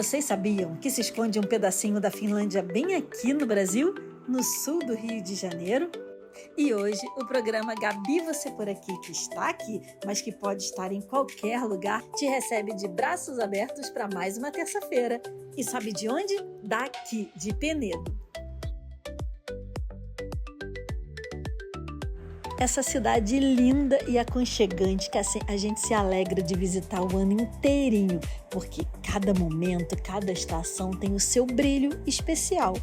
Vocês sabiam que se esconde um pedacinho da Finlândia bem aqui no Brasil, no sul do Rio de Janeiro? E hoje o programa Gabi Você Por Aqui, que está aqui, mas que pode estar em qualquer lugar, te recebe de braços abertos para mais uma terça-feira. E sabe de onde? Daqui, de Penedo. Essa cidade linda e aconchegante que a gente se alegra de visitar o ano inteirinho, porque cada momento, cada estação tem o seu brilho especial.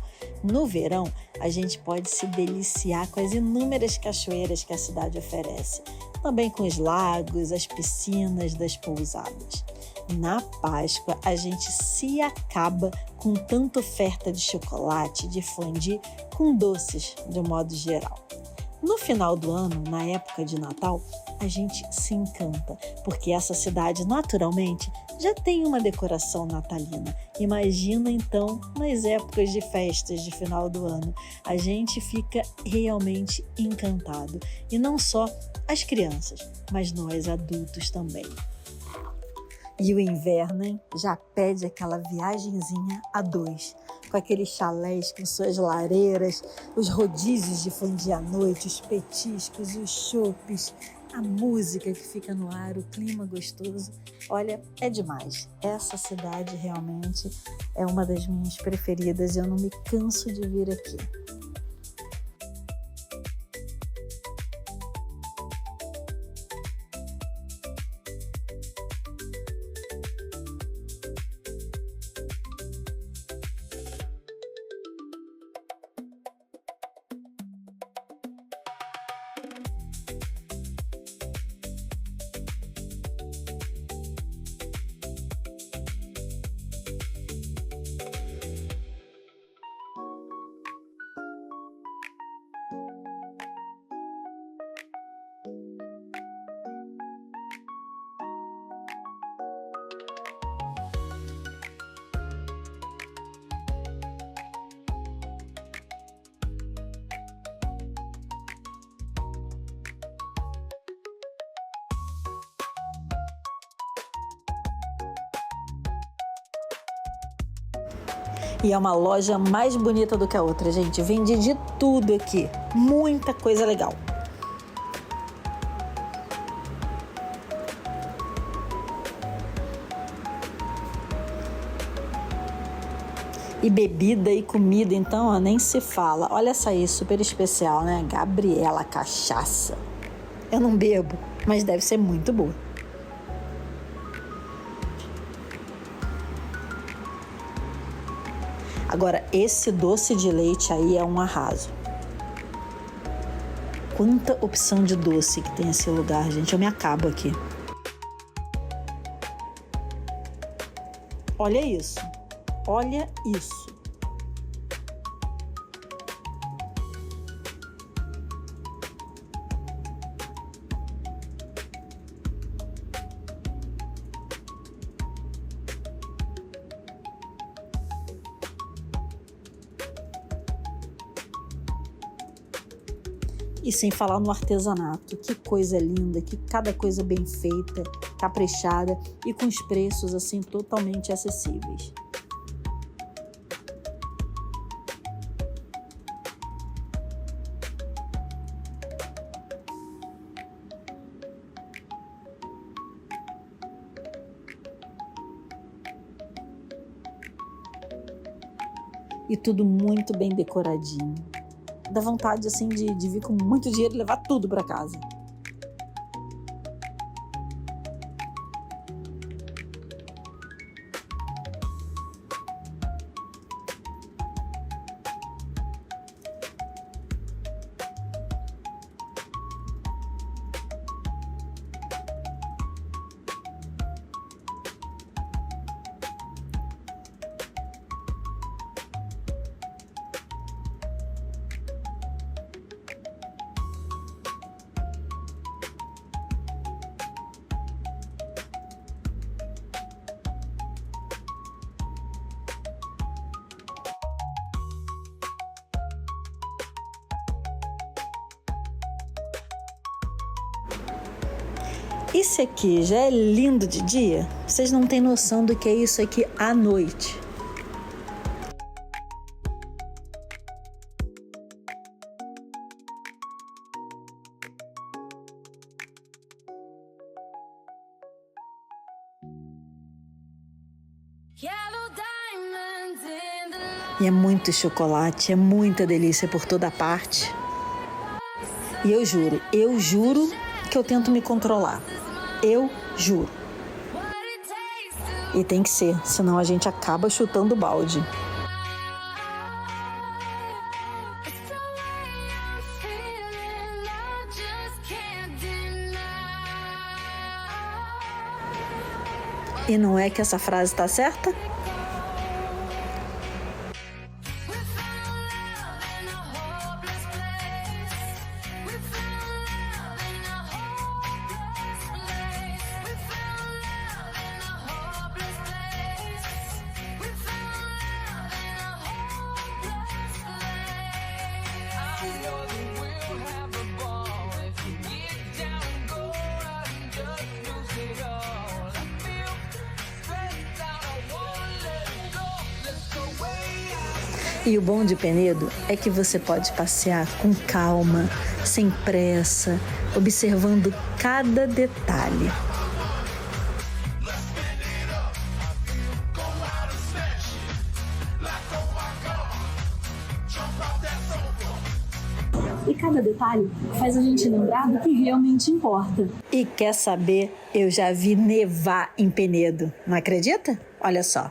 No verão, a gente pode se deliciar com as inúmeras cachoeiras que a cidade oferece, também com os lagos, as piscinas das pousadas. Na Páscoa, a gente se acaba com tanta oferta de chocolate, de fondue, com doces de modo geral. No final do ano, na época de Natal, a gente se encanta, porque essa cidade naturalmente já tem uma decoração natalina. Imagina então nas épocas de festas de final do ano, a gente fica realmente encantado. E não só as crianças, mas nós adultos também. E o inverno, hein? Já pede aquela viagenzinha a dois, com aqueles chalés com suas lareiras, os rodízios de fondue à noite, os petiscos, os chopes, a música que fica no ar, o clima gostoso. Olha, é demais. Essa cidade realmente é uma das minhas preferidas e eu não me canso de vir aqui. E é uma loja mais bonita do que a outra, gente. Vende de tudo aqui. Muita coisa legal. E bebida e comida, então, ó, nem se fala. Olha essa aí, super especial, né? Gabriela Cachaça. Eu não bebo, mas deve ser muito boa. Agora, esse doce de leite aí é um arraso. Quanta opção de doce que tem esse lugar, gente. Eu me acabo aqui. Olha isso. Olha isso. E sem falar no artesanato, que coisa linda, que cada coisa bem feita, caprichada e com os preços assim totalmente acessíveis. E tudo muito bem decoradinho. Dá vontade assim de vir com muito dinheiro e levar tudo para casa. Isso aqui já é lindo de dia? Vocês não têm noção do que é isso aqui à noite. E é muito chocolate, é muita delícia por toda parte. E eu juro que eu tento me controlar. Eu juro. E tem que ser, senão a gente acaba chutando o balde. E não é que essa frase tá certa? E o bom de Penedo é que você pode passear com calma, sem pressa, observando cada detalhe. E cada detalhe faz a gente lembrar do que realmente importa. E quer saber? Eu já vi nevar em Penedo. Não acredita? Olha só.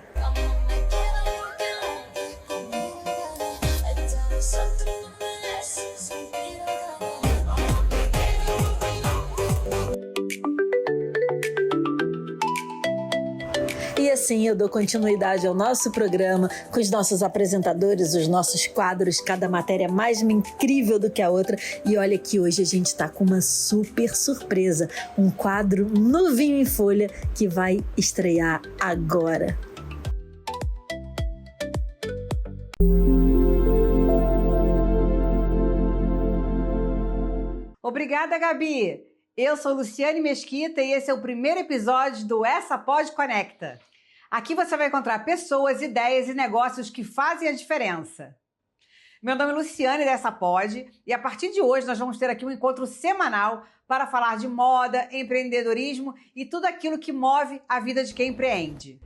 E assim eu dou continuidade ao nosso programa, com os nossos apresentadores, os nossos quadros, cada matéria mais incrível do que a outra. E olha que hoje a gente está com uma super surpresa, um quadro novinho em folha que vai estrear agora. Obrigada, Gabi! Eu sou Luciane Mesquita e esse é o primeiro episódio do Essa Pod Conecta. Aqui você vai encontrar pessoas, ideias e negócios que fazem a diferença. Meu nome é Luciane dessa Pod e a partir de hoje nós vamos ter aqui um encontro semanal para falar de moda, empreendedorismo e tudo aquilo que move a vida de quem empreende.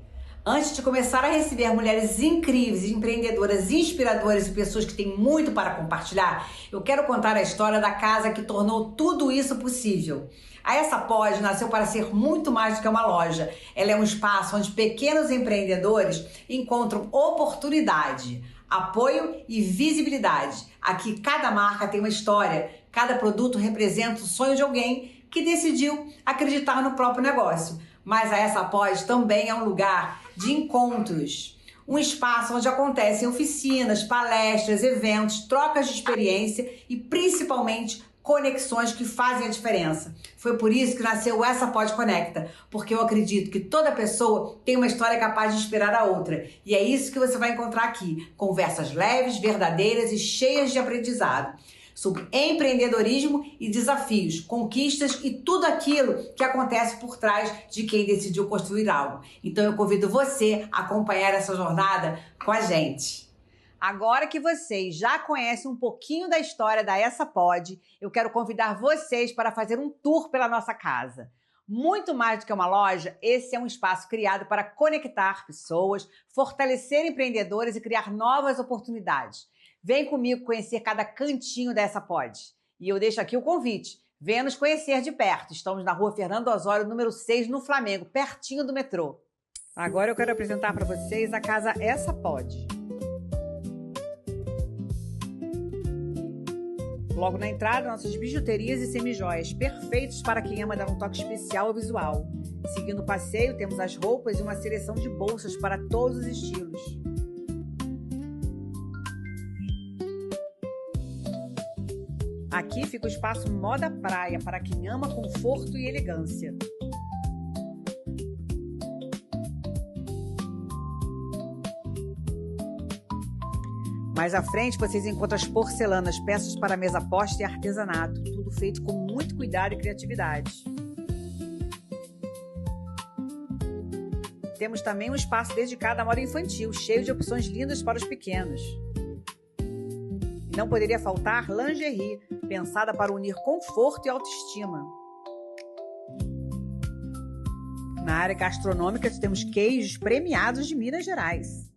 Antes de começar a receber mulheres incríveis, empreendedoras, inspiradoras e pessoas que têm muito para compartilhar, eu quero contar a história da casa que tornou tudo isso possível. A Essa Pod nasceu para ser muito mais do que uma loja. Ela é um espaço onde pequenos empreendedores encontram oportunidade, apoio e visibilidade. Aqui cada marca tem uma história, cada produto representa o sonho de alguém que decidiu acreditar no próprio negócio. Mas a Essa Pod também é um lugar de encontros, um espaço onde acontecem oficinas, palestras, eventos, trocas de experiência e principalmente conexões que fazem a diferença. Foi por isso que nasceu o Essa Pod Conecta, porque eu acredito que toda pessoa tem uma história capaz de inspirar a outra. E é isso que você vai encontrar aqui, conversas leves, verdadeiras e cheias de aprendizado. Sobre empreendedorismo e desafios, conquistas e tudo aquilo que acontece por trás de quem decidiu construir algo. Então eu convido você a acompanhar essa jornada com a gente. Agora que vocês já conhecem um pouquinho da história da Essa Pod, eu quero convidar vocês para fazer um tour pela nossa casa. Muito mais do que uma loja, esse é um espaço criado para conectar pessoas, fortalecer empreendedores e criar novas oportunidades. Vem comigo conhecer cada cantinho dessa Pod. E eu deixo aqui o convite. Venha nos conhecer de perto. Estamos na rua Fernando Osório, número 6, no Flamengo, pertinho do metrô. Agora eu quero apresentar para vocês a casa Essa Pod. Logo na entrada, nossas bijuterias e semijoias, perfeitos para quem ama dar um toque especial ao visual. Seguindo o passeio, temos as roupas e uma seleção de bolsas para todos os estilos. Aqui fica o espaço Moda Praia para quem ama conforto e elegância. Mais à frente vocês encontram as porcelanas, peças para mesa posta e artesanato, tudo feito com muito cuidado e criatividade. Temos também um espaço dedicado à moda infantil, cheio de opções lindas para os pequenos. E não poderia faltar lingerie, pensada para unir conforto e autoestima. Na área gastronômica, temos queijos premiados de Minas Gerais.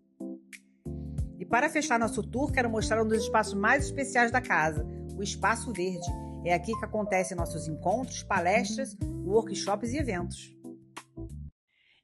E para fechar nosso tour, quero mostrar um dos espaços mais especiais da casa, o Espaço Verde. É aqui que acontecem nossos encontros, palestras, workshops e eventos.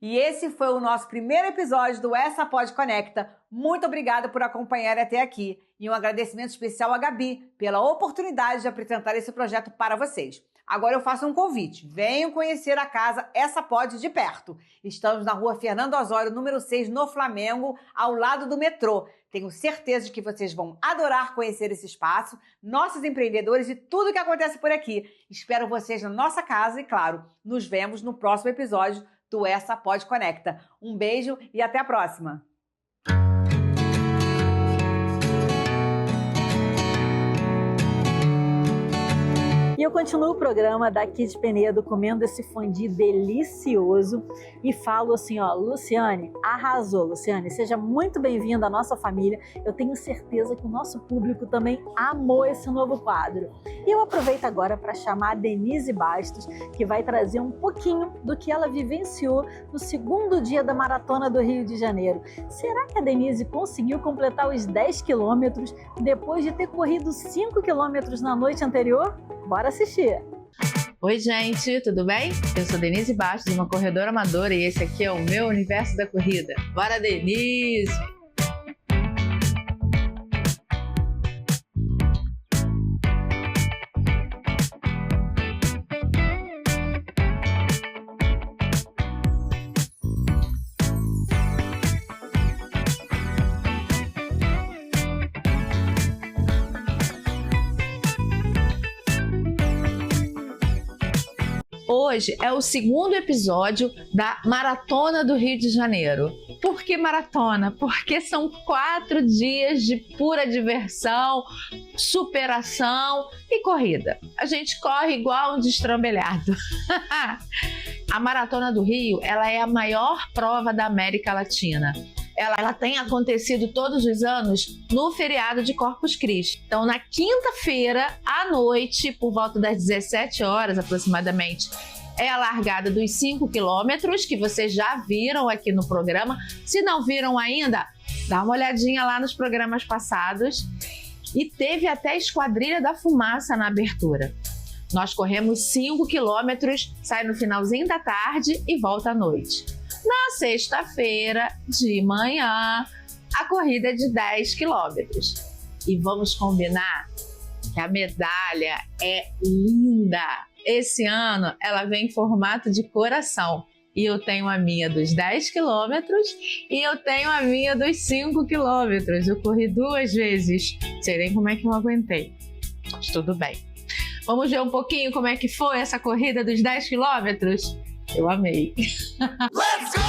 E esse foi o nosso primeiro episódio do Essa Pode Conecta. Muito obrigada por acompanhar até aqui. E um agradecimento especial à Gabi pela oportunidade de apresentar esse projeto para vocês. Agora eu faço um convite. Venham conhecer a casa Essa Pode de perto. Estamos na rua Fernando Osório, número 6, no Flamengo, ao lado do metrô. Tenho certeza de que vocês vão adorar conhecer esse espaço, nossos empreendedores e tudo o que acontece por aqui. Espero vocês na nossa casa e, claro, nos vemos no próximo episódio do Essa Pode Conecta. Um beijo e até a próxima! E eu continuo o programa daqui de Penedo, comendo esse fondue delicioso e falo assim, ó, Luciane, arrasou, Luciane, seja muito bem-vinda à nossa família. Eu tenho certeza que o nosso público também amou esse novo quadro. E eu aproveito agora para chamar a Denise Bastos, que vai trazer um pouquinho do que ela vivenciou no segundo dia da Maratona do Rio de Janeiro. Será que a Denise conseguiu completar os 10 quilômetros depois de ter corrido 5 quilômetros na noite anterior? Bora assistir! Oi gente, tudo bem? Eu sou Denise Bastos, uma corredora amadora e esse aqui é o meu universo da corrida. Bora, Denise! Hoje é o segundo episódio da Maratona do Rio de Janeiro. Por que maratona? Porque são 4 dias de pura diversão, superação e corrida. A gente corre igual um destrambelhado. A Maratona do Rio, ela é a maior prova da América Latina. Ela tem acontecido todos os anos no feriado de Corpus Christi. Então, na quinta-feira, à noite, por volta das 17 horas aproximadamente, é a largada dos 5 quilômetros, que vocês já viram aqui no programa. Se não viram ainda, dá uma olhadinha lá nos programas passados. E teve até a Esquadrilha da Fumaça na abertura. Nós corremos 5 quilômetros, sai no finalzinho da tarde e volta à noite. Na sexta-feira de manhã, a corrida é de 10 quilômetros. E vamos combinar que a medalha é linda. Esse ano ela vem em formato de coração. E eu tenho a minha dos 10 quilômetros e eu tenho a minha dos 5 quilômetros. Eu corri 2 vezes. Não sei nem como é que eu aguentei. Mas tudo bem. Vamos ver um pouquinho como é que foi essa corrida dos 10 quilômetros? Eu amei. Let's go!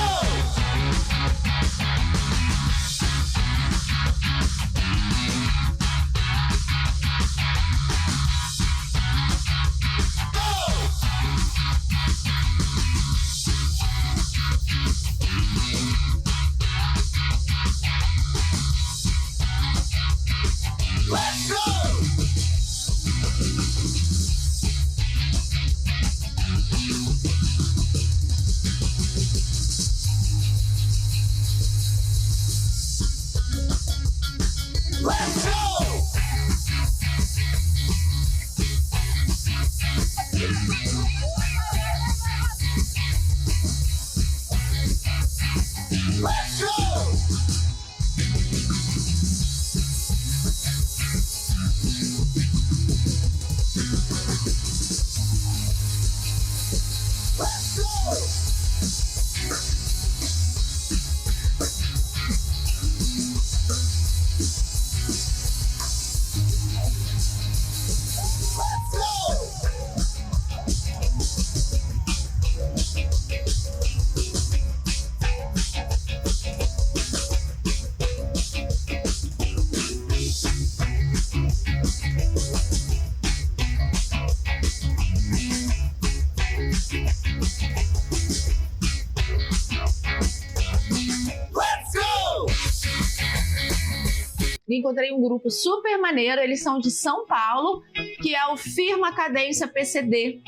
encontrei um grupo super maneiro, eles são de São Paulo, que é o Firma Cadência PCD.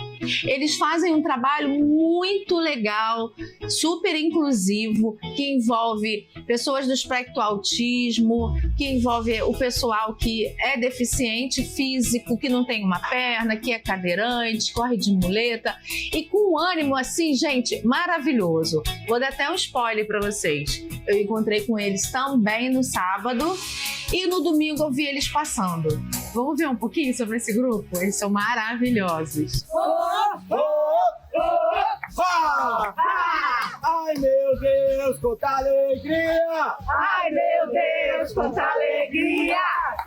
Eles fazem um trabalho muito legal, super inclusivo, que envolve pessoas do espectro autismo, que envolve o pessoal que é deficiente físico, que não tem uma perna, que é cadeirante, corre de muleta, e com um ânimo assim, gente, maravilhoso. Vou dar até um spoiler para vocês. Eu encontrei com eles também no sábado e no domingo eu vi eles passando. Vamos ver um pouquinho sobre esse grupo? Eles são maravilhosos. Ai meu Deus, quanta alegria! Ai meu Deus, quanta alegria!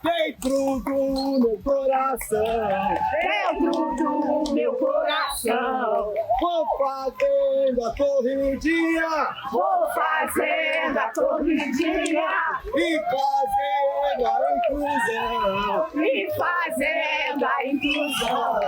Dentro do meu coração, Dentro do meu coração, vou fazendo a corridinha vou fazendo a corridinha e fazendo a inclusão. e fazendo a inclusão.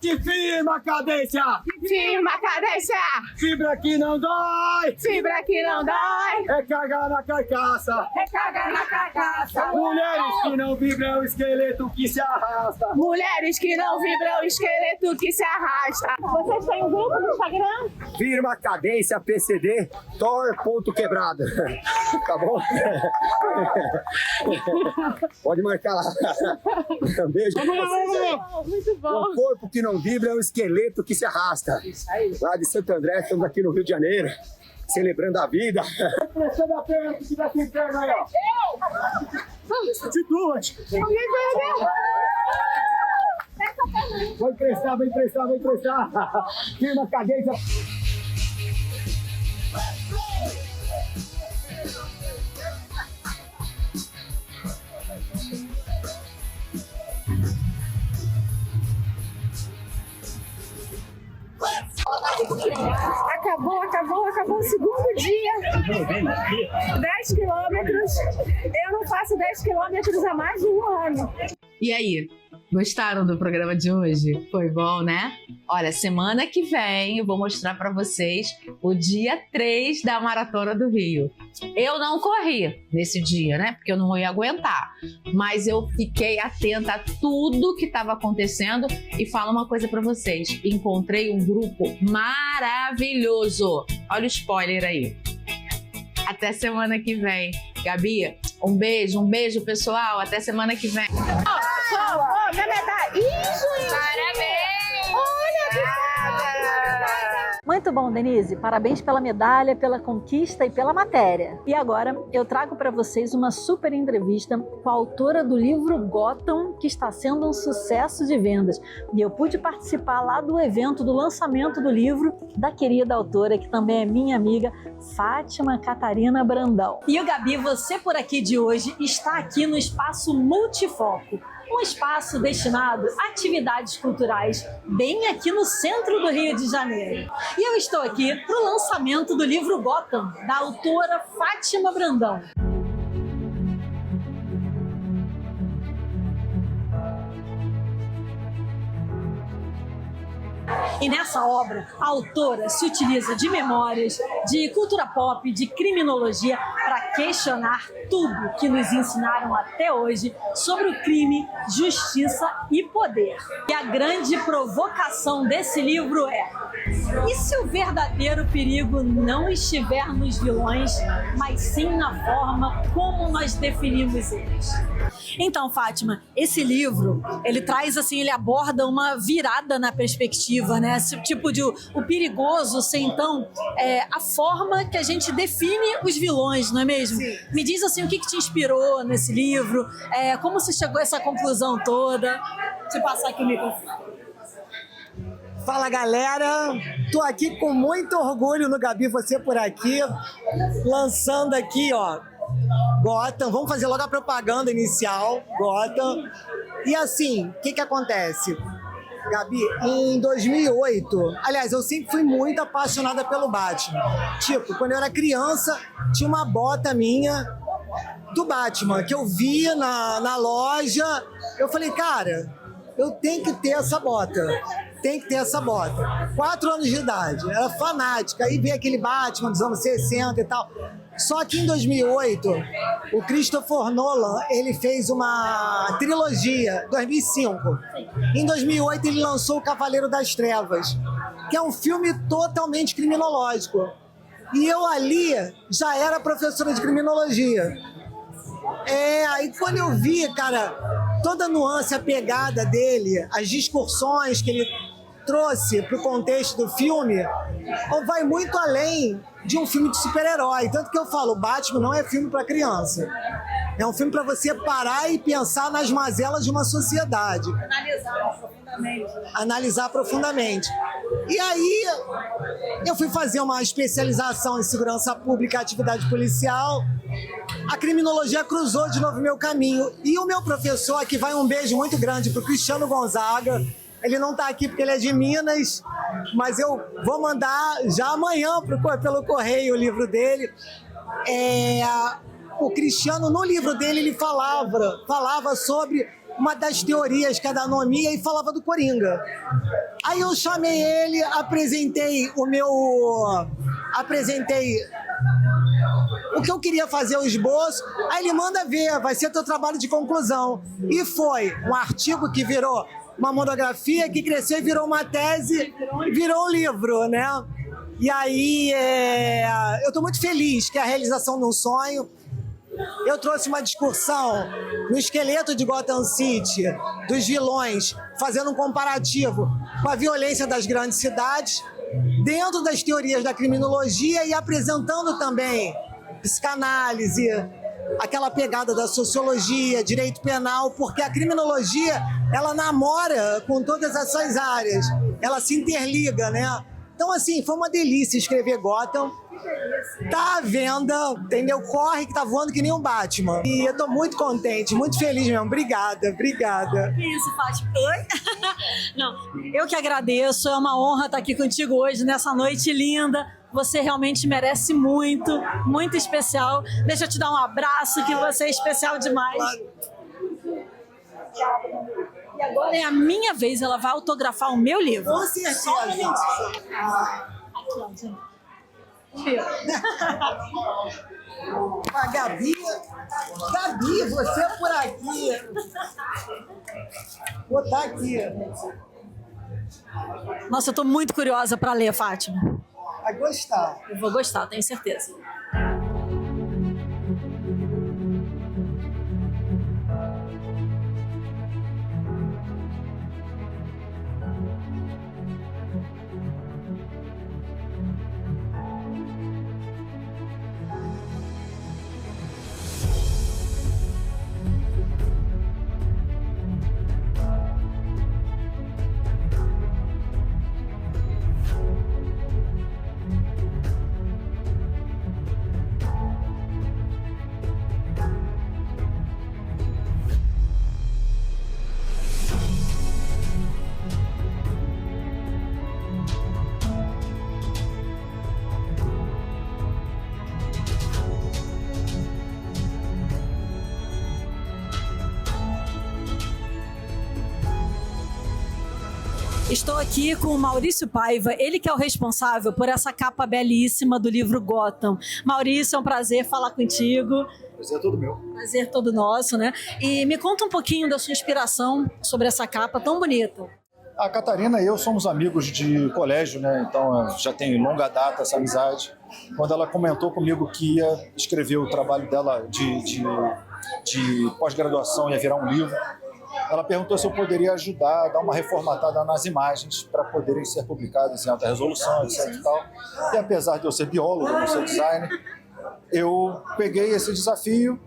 De firma cadência, Firma cadência, fibra que não dói, fibra que não dói, é cagar na carcaça. recarga na carcaça. Mulheres que não vibram, o esqueleto que se arrasta. Mulheres que não vibram, o esqueleto que se arrasta. Vocês têm um grupo no Instagram? Firma cadência PCD, Tor.quebrado. Tá bom? Pode marcar lá. Beijo pra vocês aí. Muito bom. O corpo que não vibra é um esqueleto que se arrasta. Lá de Santo André, estamos aqui no Rio de Janeiro, celebrando a vida. Prestando a perna que tiver sem perna aí, ó. De duas. Vou emprestar, vou emprestar, vou emprestar. Firma cadência. Acabou o segundo dia. 10 quilômetros. Eu não faço 10 quilômetros há mais de um ano. E aí, gostaram do programa de hoje? Foi bom, né? Olha, semana que vem eu vou mostrar para vocês o dia 3 da Maratona do Rio. Eu não corri nesse dia, né? Porque eu não ia aguentar. Mas eu fiquei atenta a tudo que estava acontecendo e falo uma coisa para vocês. Encontrei um grupo maravilhoso. Olha o spoiler aí. Até semana que vem. Gabi, um beijo, pessoal. Até semana que vem. Minha medalha. Isso! Parabéns! Olha que Muito bom, Denise. Parabéns pela medalha, pela conquista e pela matéria. E agora eu trago para vocês uma super entrevista com a autora do livro Gotham, que está sendo um sucesso de vendas. E eu pude participar lá do evento do lançamento do livro da querida autora, que também é minha amiga, Fátima Catarina Brandão. E o Gabi, você por aqui de hoje está aqui no Espaço Multifoco. Um espaço destinado a atividades culturais, bem aqui no centro do Rio de Janeiro. E eu estou aqui para o lançamento do livro Gotham, da autora Fátima Brandão. E nessa obra, a autora se utiliza de memórias, de cultura pop, de criminologia para questionar tudo que nos ensinaram até hoje sobre o crime, justiça e poder. E a grande provocação desse livro é: e se o verdadeiro perigo não estiver nos vilões, mas sim na forma como nós definimos eles? Então, Fátima, esse livro, ele traz assim, ele aborda uma virada na perspectiva, né? Esse tipo de o perigoso ser, então, a forma que a gente define os vilões, não é mesmo? Sim. Me diz assim, o que te inspirou nesse livro? Como você chegou a essa conclusão toda? Deixa eu passar aqui o microfone. Fala galera, tô aqui com muito orgulho no Gabi, você por aqui, lançando aqui, ó, Gotham. Vamos fazer logo a propaganda inicial, Gotham. E assim, o que acontece? Gabi, em 2008, aliás, eu sempre fui muito apaixonada pelo Batman. Tipo, quando eu era criança, tinha uma bota minha do Batman, que eu via na loja. Eu falei, cara, eu tenho que ter essa bota. Tem que ter essa bota. 4 anos de idade, era fanática. Aí veio aquele Batman dos anos 60 e tal. Só que em 2008, o Christopher Nolan, ele fez uma trilogia, 2005. Em 2008, ele lançou O Cavaleiro das Trevas, que é um filme totalmente criminológico. E eu ali já era professora de criminologia. Aí quando eu vi, cara, toda a nuance, a pegada dele, as discussões que ele trouxe para o contexto do filme, vai muito além de um filme de super-herói. Tanto que eu falo, Batman não é filme para criança. É um filme para você parar e pensar nas mazelas de uma sociedade. Analisar profundamente. E aí, eu fui fazer uma especialização em segurança pública e atividade policial. A criminologia cruzou de novo meu caminho. E o meu professor, aqui vai um beijo muito grande para o Cristiano Gonzaga. Ele não está aqui porque ele é de Minas, mas eu vou mandar já amanhã pelo correio o livro dele. O Cristiano, no livro dele, ele falava sobre uma das teorias, que é da anomia, e falava do Coringa. Aí eu chamei ele, apresentei o que eu queria fazer, o esboço. Aí ele manda ver, vai ser teu trabalho de conclusão. E foi um artigo que virou uma monografia, que cresceu e virou uma tese, virou um livro, né? E aí, eu estou muito feliz que é a realização de um sonho. Eu trouxe uma discussão no esqueleto de Gotham City, dos vilões, fazendo um comparativo com a violência das grandes cidades, dentro das teorias da criminologia e apresentando também psicanálise, aquela pegada da sociologia, direito penal, porque a criminologia, ela namora com todas essas áreas, ela se interliga, né? Então, assim, foi uma delícia escrever Gotham. Tá à venda, entendeu? Corre que tá voando que nem um Batman. E eu tô muito contente, muito feliz mesmo. Obrigada. Que isso, Fátima? Oi? Não, eu que agradeço. É uma honra estar aqui contigo hoje, nessa noite linda. Você realmente merece muito, muito especial. Deixa eu te dar um abraço, que você é especial demais. E agora é a minha vez, ela vai autografar o meu livro. Com certeza. Só um minutinho. Aqui, ó, gente. A Gabi, você por aqui. Vou botar aqui. Nossa, eu tô muito curiosa para ler, Fátima. Vai gostar. Eu vou gostar, tenho certeza. Estou aqui com o Maurício Paiva, ele que é o responsável por essa capa belíssima do livro Gotham. Maurício, é um prazer falar contigo. Prazer é todo meu. Prazer todo nosso, né? E me conta um pouquinho da sua inspiração sobre essa capa tão bonita. A Catarina e eu somos amigos de colégio, né? Então já tem longa data essa amizade. Quando ela comentou comigo que ia escrever o trabalho dela de pós-graduação, ia virar um livro, ela perguntou se eu poderia ajudar a dar uma reformatada nas imagens para poderem ser publicadas em alta resolução, etc. e tal. E apesar de eu ser biólogo, não ser designer, eu peguei esse desafio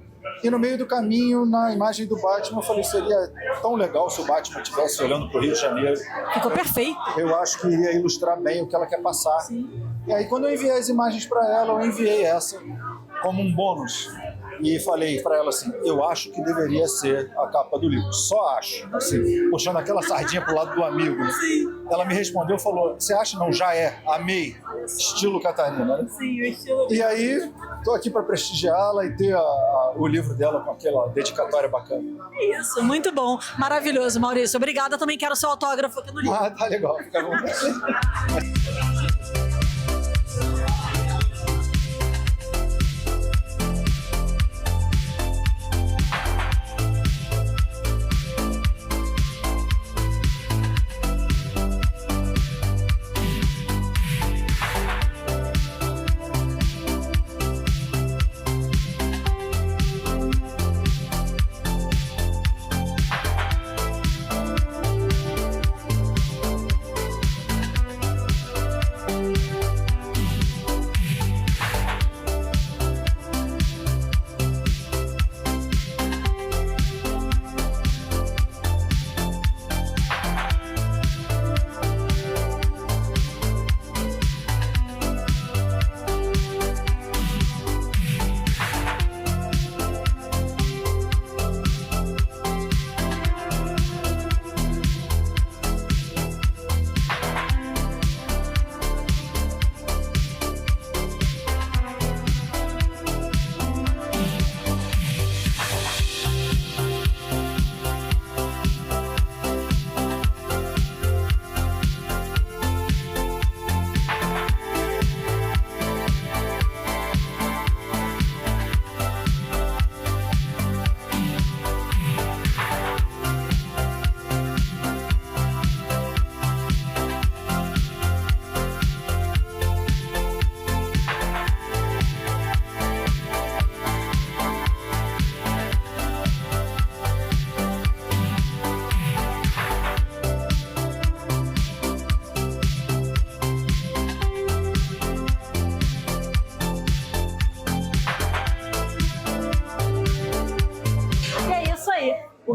e no meio do caminho, na imagem do Batman, eu falei, seria tão legal se o Batman estivesse olhando para o Rio de Janeiro. Ficou perfeito. Eu acho que iria ilustrar bem o que ela quer passar. Sim. E aí, quando eu enviei as imagens para ela, eu enviei essa como um bônus. E falei para ela assim, eu acho que deveria ser a capa do livro, só acho, assim, puxando aquela sardinha pro lado do amigo. Sim. Ela me respondeu, falou, você acha? Não, já é, amei, estilo Catarina, né? Sim, o estilo. E aí, tô aqui para prestigiá-la e ter o livro dela com aquela dedicatória bacana. Isso, muito bom, maravilhoso, Maurício. Obrigada, também quero seu autógrafo aqui no livro. Ah, tá legal, fica bom.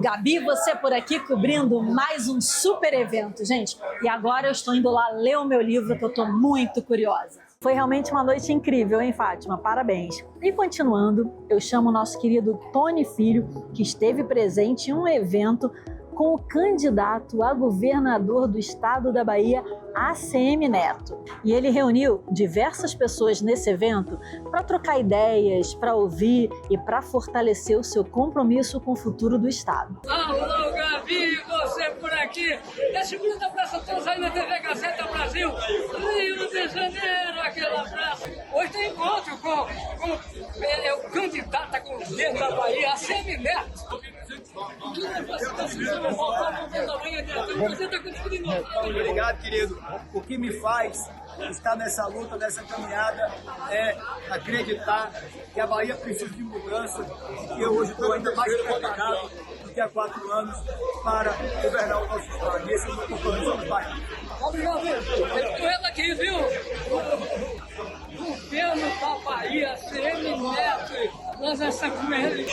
Gabi, você por aqui cobrindo mais um super evento, gente. E agora eu estou indo lá ler o meu livro, que eu estou muito curiosa. Foi realmente uma noite incrível, hein, Fátima? Parabéns. E continuando, eu chamo o nosso querido Tony Filho, que esteve presente em um evento com o candidato a governador do estado da Bahia, ACM Neto. E ele reuniu diversas pessoas nesse evento para trocar ideias, para ouvir e para fortalecer o seu compromisso com o futuro do estado. Alô, Gabi, você por aqui. Deixa eu dar um abraço a todos aí na TV Gazeta Brasil. Rio de Janeiro, aquele abraço. Hoje tem encontro com o candidato a governo da Bahia, ACM Neto. Obrigado, querido. O que me faz estar nessa luta, nessa caminhada, é acreditar que a Bahia precisa de mudança e que eu hoje estou ainda mais preparado do que há 4 anos para governar o nosso estado. E esse é o meu compromisso com o país. Obrigado, com ela aqui, viu? Governo da Bahia, ACM Neto. Nós estamos com ele.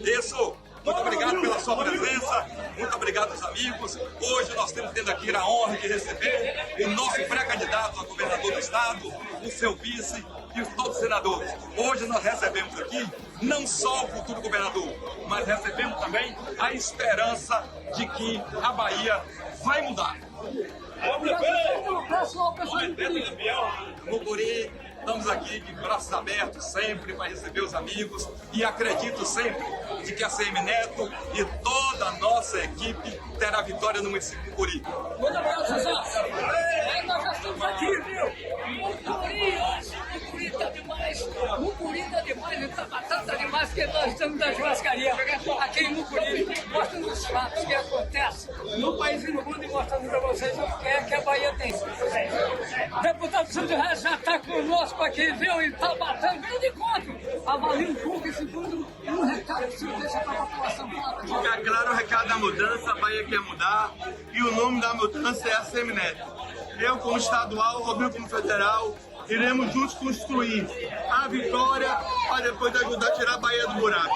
Isso. Muito obrigado pela sua presença, muito obrigado aos amigos. Hoje nós temos tendo aqui a honra de receber o nosso pré-candidato a governador do estado, o seu vice e todos os senadores. Hoje nós recebemos aqui não só o futuro governador, mas recebemos também a esperança de que a Bahia vai mudar. Mucuri, estamos aqui de braços abertos sempre para receber os amigos e acredito sempre de que a ACM Neto e toda a nossa equipe terá vitória no município de Mucuri. Muito obrigado, César. Nós já estamos aqui, viu? Mucuri hoje, Mucuri está demais. Mucuri está demais, está batata demais, porque nós estamos na churrascaria aqui em Mucuri, mostrando os fatos que acontecem no país e no mundo e mostrando para vocês o que é que a Bahia tem. O deputado Sandro Reis já está conosco aqui, viu? E está batendo grande encontro. Avalie um pouco esse tudo e um recado que o senhor deixa para a população. Fica claro o recado da mudança, a Bahia quer mudar e o nome da mudança é a ACM Neto. Eu, como estadual, o Rodrigo como federal, iremos juntos construir a vitória para depois ajudar a tirar a Bahia do buraco.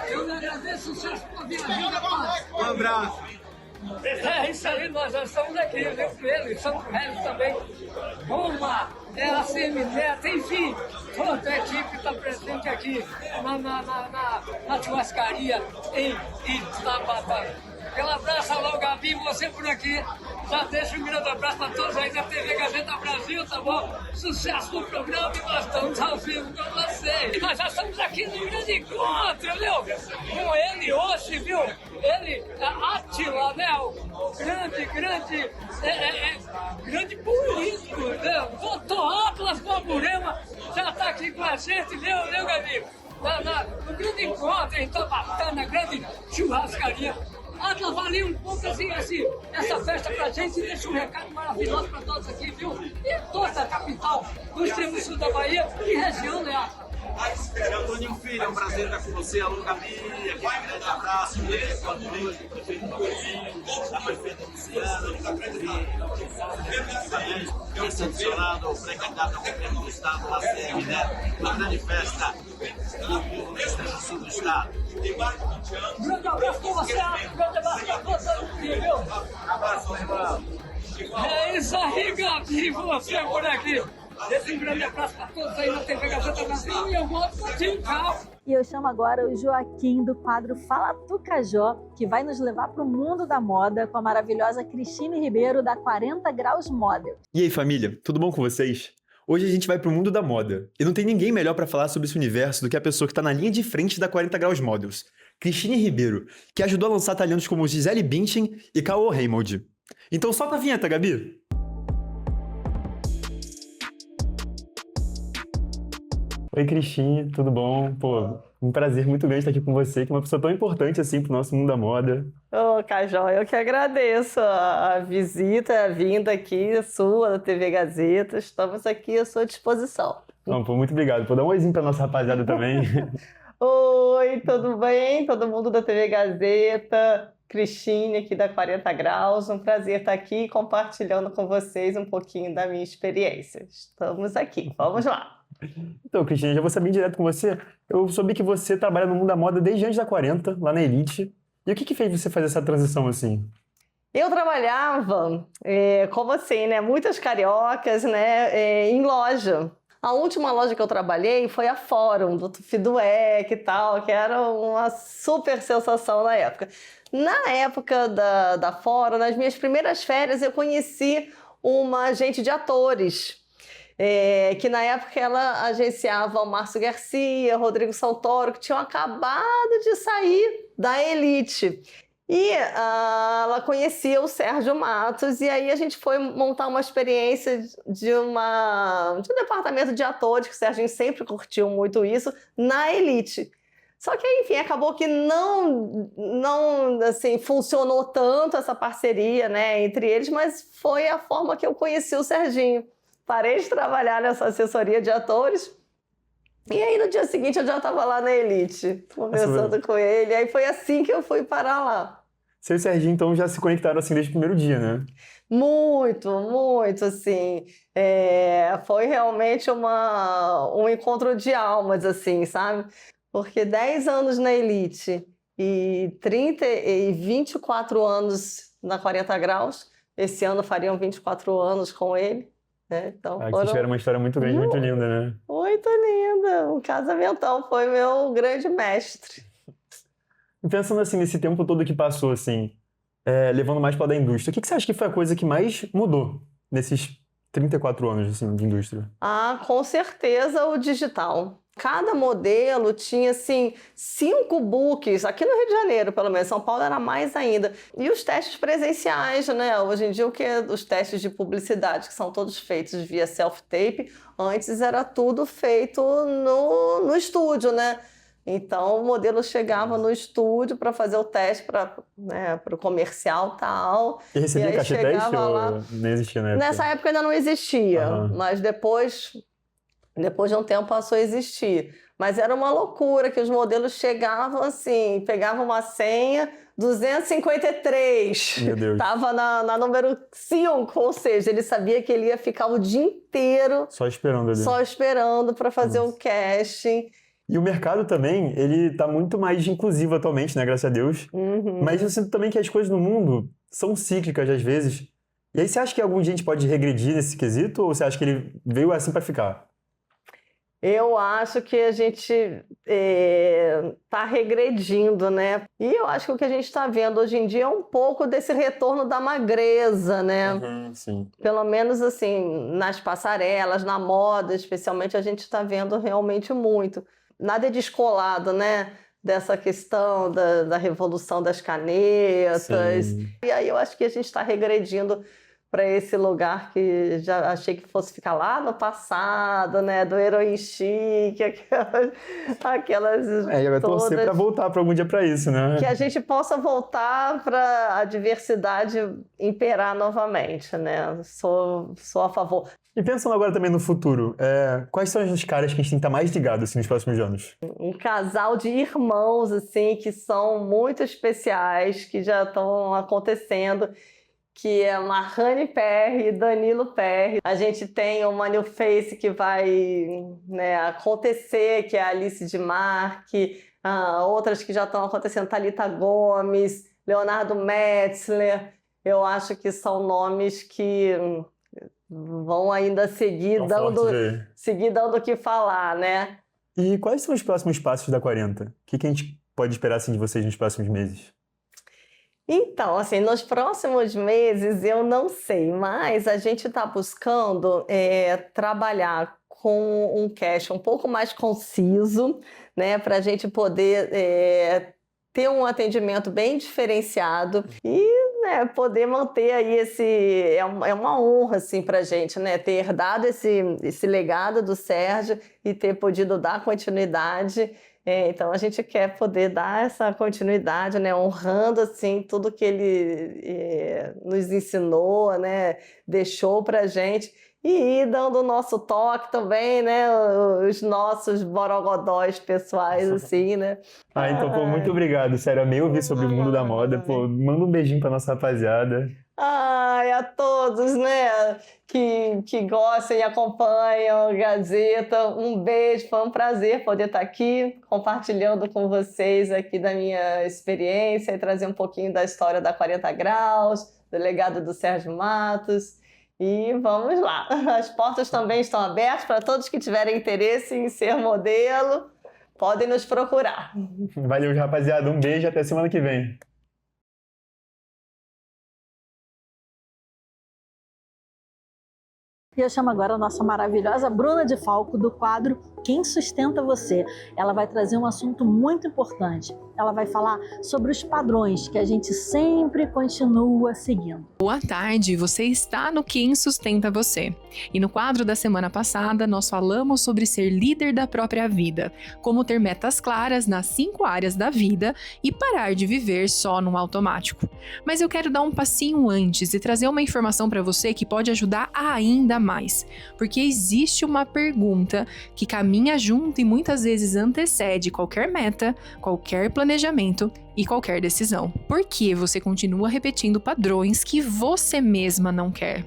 Eu lhe agradeço, sucesso por vir aqui. Um abraço. É isso aí, nós já estamos aqui, viu, com ele, São Velho também. Vamos lá, é a ACM Neto, enfim, toda a equipe está presente aqui na churrascaria em Itabata. Aquele abraço, alô, Gabi, você por aqui. Já deixa um grande abraço para todos aí da TV Gazeta Brasil, tá bom? Sucesso no programa e nós estamos ao vivo com vocês. Nós já estamos aqui no grande encontro, viu? Com ele hoje, viu? Ele, Átila, né? O grande político, né? Doutor Atlas Baburema já está aqui com a gente, viu, Gabi? No grande encontro, a gente tá batendo na grande churrascaria. Atlas, avalie um pouco assim, essa festa pra gente e deixa um recado maravilhoso pra todos aqui, viu? E toda a capital do extremo sul da Bahia e região, né, Atlas? Antônio Filho, é um prazer estar com você, alô Gabi, aqui um grande abraço, o prefeito Coutinho, a prefeita Luciana, e recepcionado o pré-candidato ao governo do estado, a ACM Neto, uma grande festa do extremo sul do estado. Grande abraço pra você, Atlas, grande abraço pra todos aqui, viu? Abraço, irmão. É isso aí, Gabi, você por aqui. Esse um grande abraço para todos aí na TV Gazeta Brasil e eu volto contigo, tchau. E eu chamo agora o Joaquim do quadro Fala Tucajó, que vai nos levar para o mundo da moda com a maravilhosa Cristine Ribeiro da 40 Graus Model. E aí, família, tudo bom com vocês? Hoje a gente vai para o mundo da moda. E não tem ninguém melhor para falar sobre esse universo do que a pessoa que está na linha de frente da 40 Graus Models, Cristine Ribeiro, que ajudou a lançar talentos como Gisele Bündchen e Cauã Raymond. Então solta a vinheta, Gabi! Oi, Cristine, tudo bom? Pô, um prazer muito grande estar aqui com você, que é uma pessoa tão importante assim pro nosso mundo da moda. Ô, Cajó, eu que agradeço a visita, a vinda aqui sua da TV Gazeta. Estamos aqui à sua disposição. Não, pô, muito obrigado. Pô, dá um oizinho pra nossa rapaziada também. Oi, tudo bem? Todo mundo da TV Gazeta, Cristine aqui da 40 Graus. Um prazer estar aqui compartilhando com vocês um pouquinho da minha experiência. Estamos aqui, vamos lá. Então, Cristina, já vou ser bem direto com você. Eu soube que você trabalha no mundo da moda desde antes da 40, lá na Elite. E o que fez você fazer essa transição assim? Eu trabalhava, como assim, né? Muitas cariocas, né? Em loja. A última loja que eu trabalhei foi a Fórum, do Fiduec e tal, que era uma super sensação na época. Na época da Fórum, nas minhas primeiras férias, eu conheci uma agente de atores, que na época ela agenciava o Márcio Garcia, Rodrigo Santoro, que tinham acabado de sair da Elite. E ela conhecia o Sérgio Matos, e aí a gente foi montar uma experiência de um departamento de atores, que o Serginho sempre curtiu muito isso, na Elite. Só que, enfim, acabou que não assim, funcionou tanto essa parceria, né, entre eles, mas foi a forma que eu conheci o Serginho. Parei de trabalhar nessa assessoria de atores, e aí no dia seguinte eu já estava lá na Elite, conversando com ele, e aí foi assim que eu fui parar lá. Você e o Serginho, então, já se conectaram assim desde o primeiro dia, né? Muito, muito, assim. Foi realmente um encontro de almas, assim, sabe? Porque 10 anos na Elite e 24 anos na 40 Graus, esse ano fariam 24 anos com ele, né? Então, Que tiveram uma história muito grande, muito linda, né? Muito linda. Um casamentão, foi meu grande mestre. E pensando assim, nesse tempo todo que passou, assim, levando mais para da indústria, o que você acha que foi a coisa que mais mudou nesses 34 anos, assim, de indústria? Com certeza o digital. Cada modelo tinha, assim, 5 books, aqui no Rio de Janeiro, pelo menos, São Paulo era mais ainda. E os testes presenciais, né? Hoje em dia, os testes de publicidade, que são todos feitos via self-tape, antes era tudo feito no estúdio, né? Então, o modelo chegava no estúdio para fazer o teste para o comercial e tal. E recebia caixa teste ou nem existia na época? Nessa época ainda não existia, mas depois de um tempo passou a existir. Mas era uma loucura que os modelos chegavam assim, pegavam uma senha, 253. Meu Deus. Tava na número 5, ou seja, ele sabia que ele ia ficar o dia inteiro só esperando ali. Só esperando para fazer o casting. E o mercado também, ele tá muito mais inclusivo atualmente, né? Graças a Deus. Mas eu sinto também que as coisas no mundo são cíclicas às vezes. E aí você acha que algum dia a gente pode regredir nesse quesito? Ou você acha que ele veio assim para ficar? Eu acho que a gente está regredindo, né? E eu acho que o que a gente está vendo hoje em dia é um pouco desse retorno da magreza, né? Sim. Pelo menos assim, nas passarelas, na moda, especialmente, a gente está vendo realmente muito. Nada é descolado, né? Dessa questão da revolução das canetas. Sim. E aí eu acho que a gente está regredindo para esse lugar que já achei que fosse ficar lá no passado, né? Do heroin chique, aquelas E vai torcer para voltar para algum dia para isso, né? Que a gente possa voltar para a diversidade imperar novamente, né? Sou a favor. E pensando agora também no futuro, quais são as caras que a gente tem que estar mais ligado assim, nos próximos anos? Um casal de irmãos assim, que são muito especiais, que já estão acontecendo, que é Marrane Perry e Danilo Perry. A gente tem uma new face que vai, né, acontecer, que é a Alice de Marque, outras que já estão acontecendo, Thalita Gomes, Leonardo Metzler. Eu acho que são nomes que vão ainda seguir dando o que falar, né? E quais são os próximos passos da 40? O que a gente pode esperar assim, de vocês nos próximos meses? Então, assim, nos próximos meses eu não sei, mas a gente está buscando trabalhar com um cash um pouco mais conciso, né, para a gente poder ter um atendimento bem diferenciado e, né, poder manter aí é uma honra assim para a gente, né, ter herdado esse legado do Sérgio e ter podido dar continuidade. Então a gente quer poder dar essa continuidade, né, honrando assim tudo que ele nos ensinou, né, deixou para a gente e ir dando o nosso toque também, né, os nossos borogodóis pessoais assim, né. Então, pô, muito obrigado, sério, amei ouvir sobre o mundo da moda, pô, manda um beijinho para nossa rapaziada. Ai, a todos, né, que gostam e acompanham Gazeta, um beijo, foi um prazer poder estar aqui compartilhando com vocês aqui da minha experiência e trazer um pouquinho da história da 40 Graus, do legado do Sérgio Matos. E vamos lá, as portas também estão abertas para todos que tiverem interesse em ser modelo, podem nos procurar. Valeu, rapaziada. Um beijo, até semana que vem. E eu chamo agora a nossa maravilhosa Bruna de Falco, do quadro Quem Sustenta Você. Ela vai trazer um assunto muito importante. Ela vai falar sobre os padrões que a gente sempre continua seguindo. Boa tarde, você está no Quem Sustenta Você. E no quadro da semana passada, nós falamos sobre ser líder da própria vida, como ter metas claras nas 5 áreas da vida e parar de viver só no automático. Mas eu quero dar um passinho antes e trazer uma informação para você que pode ajudar ainda mais, porque existe uma pergunta que caminha junto e muitas vezes antecede qualquer meta, qualquer planejamento e qualquer decisão. Por que você continua repetindo padrões que você mesma não quer?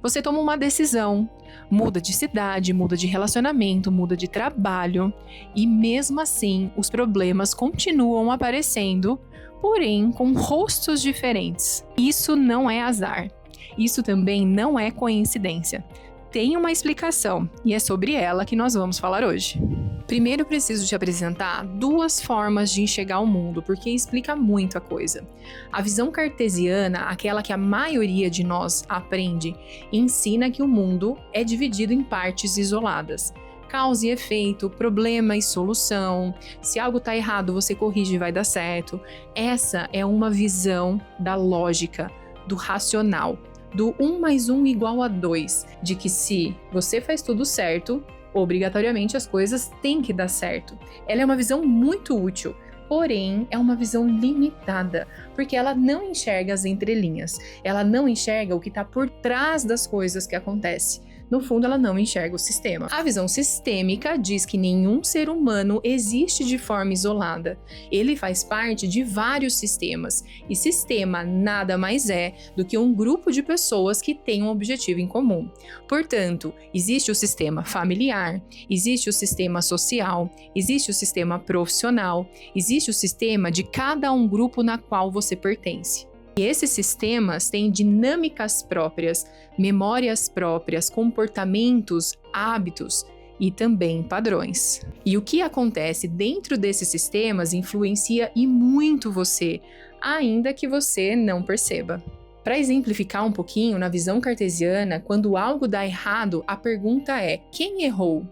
Você toma uma decisão, muda de cidade, muda de relacionamento, muda de trabalho e mesmo assim os problemas continuam aparecendo, porém com rostos diferentes. Isso não é azar. Isso também não é coincidência. Tem uma explicação e é sobre ela que nós vamos falar hoje. Primeiro eu preciso te apresentar 2 formas de enxergar o mundo, porque explica muito a coisa. A visão cartesiana, aquela que a maioria de nós aprende, ensina que o mundo é dividido em partes isoladas. Causa e efeito, problema e solução. Se algo está errado, você corrige e vai dar certo. Essa é uma visão da lógica, do racional, do 1 mais 1 igual a 2, de que se você faz tudo certo, obrigatoriamente as coisas têm que dar certo. Ela é uma visão muito útil, porém é uma visão limitada, porque ela não enxerga as entrelinhas, ela não enxerga o que está por trás das coisas que acontecem. No fundo, ela não enxerga o sistema. A visão sistêmica diz que nenhum ser humano existe de forma isolada. Ele faz parte de vários sistemas, e sistema nada mais é do que um grupo de pessoas que têm um objetivo em comum. Portanto, existe o sistema familiar, existe o sistema social, existe o sistema profissional, existe o sistema de cada um grupo na qual você pertence. E esses sistemas têm dinâmicas próprias, memórias próprias, comportamentos, hábitos e também padrões. E o que acontece dentro desses sistemas influencia e muito você, ainda que você não perceba. Para exemplificar um pouquinho, na visão cartesiana, quando algo dá errado, a pergunta é: quem errou?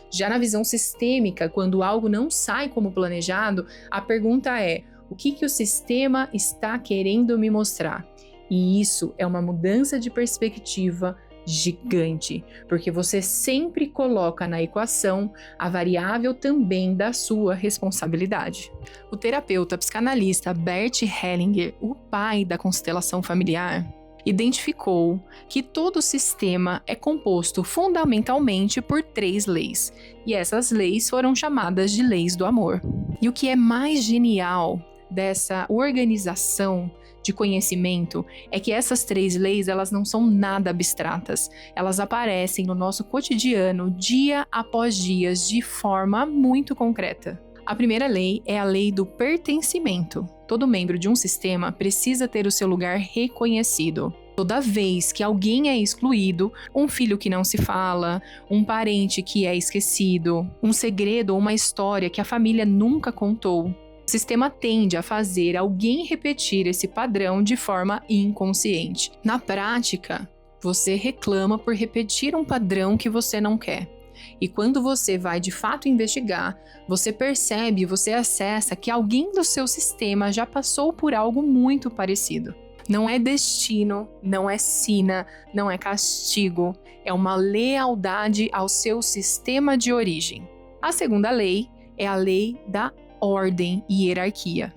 Já na visão sistêmica, quando algo não sai como planejado, a pergunta é: o que o sistema está querendo me mostrar? E isso é uma mudança de perspectiva gigante, porque você sempre coloca na equação a variável também da sua responsabilidade. O terapeuta psicanalista Bert Hellinger, o pai da constelação familiar, identificou que todo sistema é composto fundamentalmente por 3 leis, e essas leis foram chamadas de leis do amor. E o que é mais genial dessa organização de conhecimento é que essas 3 leis, elas não são nada abstratas. Elas aparecem no nosso cotidiano, dia após dia, de forma muito concreta. A primeira lei é a lei do pertencimento. Todo membro de um sistema precisa ter o seu lugar reconhecido. Toda vez que alguém é excluído, um filho que não se fala, um parente que é esquecido, um segredo ou uma história que a família nunca contou, o sistema tende a fazer alguém repetir esse padrão de forma inconsciente. Na prática, você reclama por repetir um padrão que você não quer. E quando você vai de fato investigar, você percebe, você acessa que alguém do seu sistema já passou por algo muito parecido. Não é destino, não é sina, não é castigo, é uma lealdade ao seu sistema de origem. A segunda lei é a lei da ordem e hierarquia.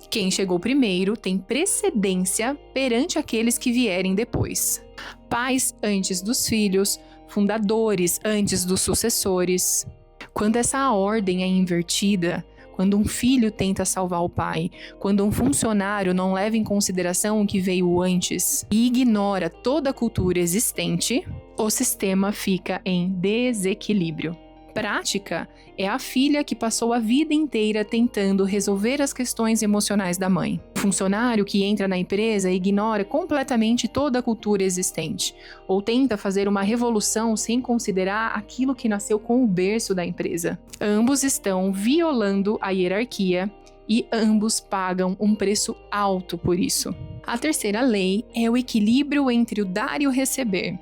Quem chegou primeiro tem precedência perante aqueles que vierem depois. Pais antes dos filhos, fundadores antes dos sucessores. Quando essa ordem é invertida, quando um filho tenta salvar o pai, quando um funcionário não leva em consideração o que veio antes e ignora toda a cultura existente, o sistema fica em desequilíbrio. Prática é a filha que passou a vida inteira tentando resolver as questões emocionais da mãe. O funcionário que entra na empresa ignora completamente toda a cultura existente, ou tenta fazer uma revolução sem considerar aquilo que nasceu com o berço da empresa. Ambos estão violando a hierarquia e ambos pagam um preço alto por isso. A terceira lei é o equilíbrio entre o dar e o receber.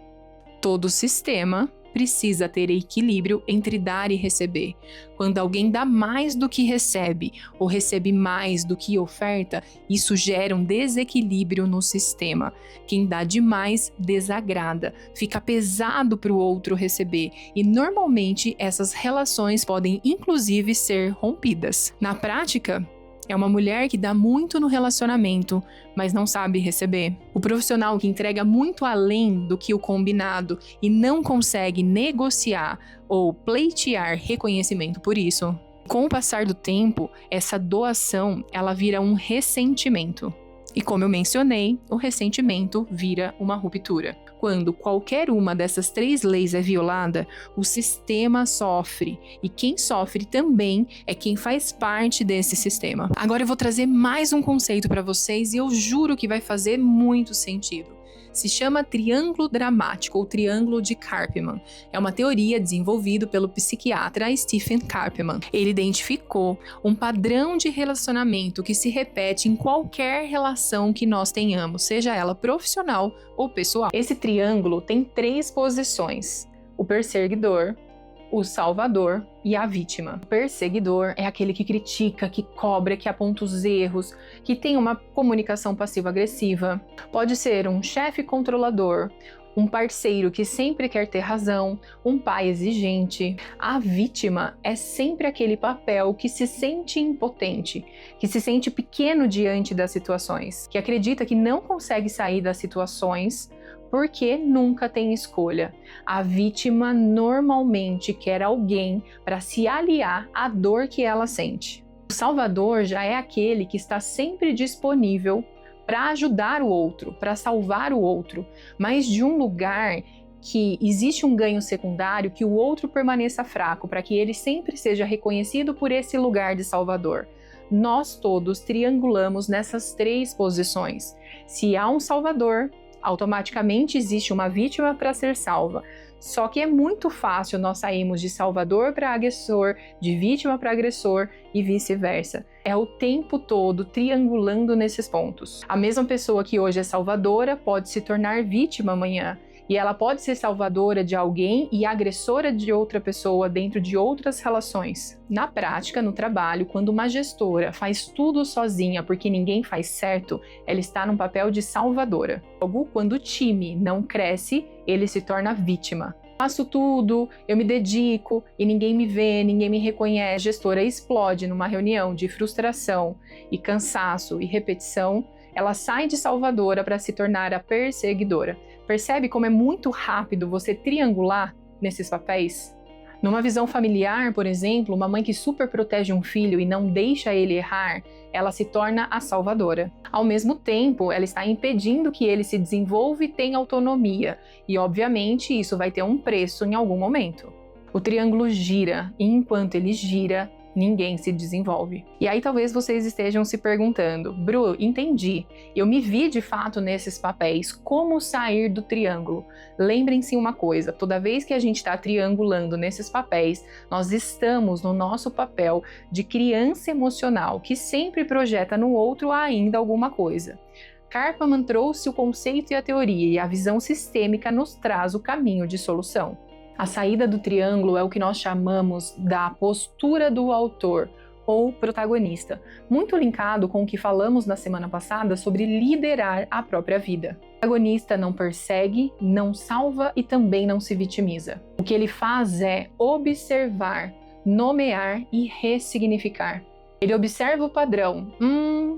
Todo sistema precisa ter equilíbrio entre dar e receber. Quando alguém dá mais do que recebe ou recebe mais do que oferta, isso gera um desequilíbrio no sistema. Quem dá demais desagrada, fica pesado para o outro receber e normalmente essas relações podem inclusive ser rompidas. Na prática, é uma mulher que dá muito no relacionamento, mas não sabe receber. O profissional que entrega muito além do que o combinado e não consegue negociar ou pleitear reconhecimento por isso. Com o passar do tempo, essa doação ela vira um ressentimento. E como eu mencionei, o ressentimento vira uma ruptura. Quando qualquer uma dessas 3 leis é violada, o sistema sofre. E quem sofre também é quem faz parte desse sistema. Agora eu vou trazer mais um conceito para vocês e eu juro que vai fazer muito sentido. Se chama triângulo dramático ou triângulo de Karpman. É uma teoria desenvolvida pelo psiquiatra Stephen Karpman. Ele identificou um padrão de relacionamento que se repete em qualquer relação que nós tenhamos, seja ela profissional ou pessoal. Esse triângulo tem 3 posições: o perseguidor, o salvador e a vítima. O perseguidor é aquele que critica, que cobra, que aponta os erros, que tem uma comunicação passiva-agressiva. Pode ser um chefe controlador, um parceiro que sempre quer ter razão, um pai exigente. A vítima é sempre aquele papel que se sente impotente, que se sente pequeno diante das situações, que acredita que não consegue sair das situações porque nunca tem escolha. A vítima normalmente quer alguém para se aliar à dor que ela sente. O salvador já é aquele que está sempre disponível para ajudar o outro, para salvar o outro, mas de um lugar que existe um ganho secundário, que o outro permaneça fraco, para que ele sempre seja reconhecido por esse lugar de salvador. Nós todos triangulamos nessas 3 posições. Se há um salvador, automaticamente existe uma vítima para ser salva. Só que é muito fácil nós sairmos de salvador para agressor, de vítima para agressor e vice-versa. É o tempo todo triangulando nesses pontos. A mesma pessoa que hoje é salvadora pode se tornar vítima amanhã. E ela pode ser salvadora de alguém e agressora de outra pessoa dentro de outras relações. Na prática, no trabalho, quando uma gestora faz tudo sozinha porque ninguém faz certo, ela está num papel de salvadora. Logo, quando o time não cresce, ele se torna vítima. Faço tudo, eu me dedico e ninguém me vê, ninguém me reconhece. A gestora explode numa reunião de frustração e cansaço e repetição. Ela sai de salvadora para se tornar a perseguidora. Percebe como é muito rápido você triangular nesses papéis? Numa visão familiar, por exemplo, uma mãe que super protege um filho e não deixa ele errar, ela se torna a salvadora. Ao mesmo tempo, ela está impedindo que ele se desenvolva e tenha autonomia. E, obviamente, isso vai ter um preço em algum momento. O triângulo gira, e enquanto ele gira, ninguém se desenvolve. E aí talvez vocês estejam se perguntando: Bru, entendi, eu me vi de fato nesses papéis, como sair do triângulo? Lembrem-se uma coisa, toda vez que a gente está triangulando nesses papéis, nós estamos no nosso papel de criança emocional, que sempre projeta no outro ainda alguma coisa. Karpman trouxe o conceito e a teoria, e a visão sistêmica nos traz o caminho de solução. A saída do triângulo é o que nós chamamos da postura do autor ou protagonista, muito linkado com o que falamos na semana passada sobre liderar a própria vida. O protagonista não persegue, não salva e também não se vitimiza. O que ele faz é observar, nomear e ressignificar. Ele observa o padrão.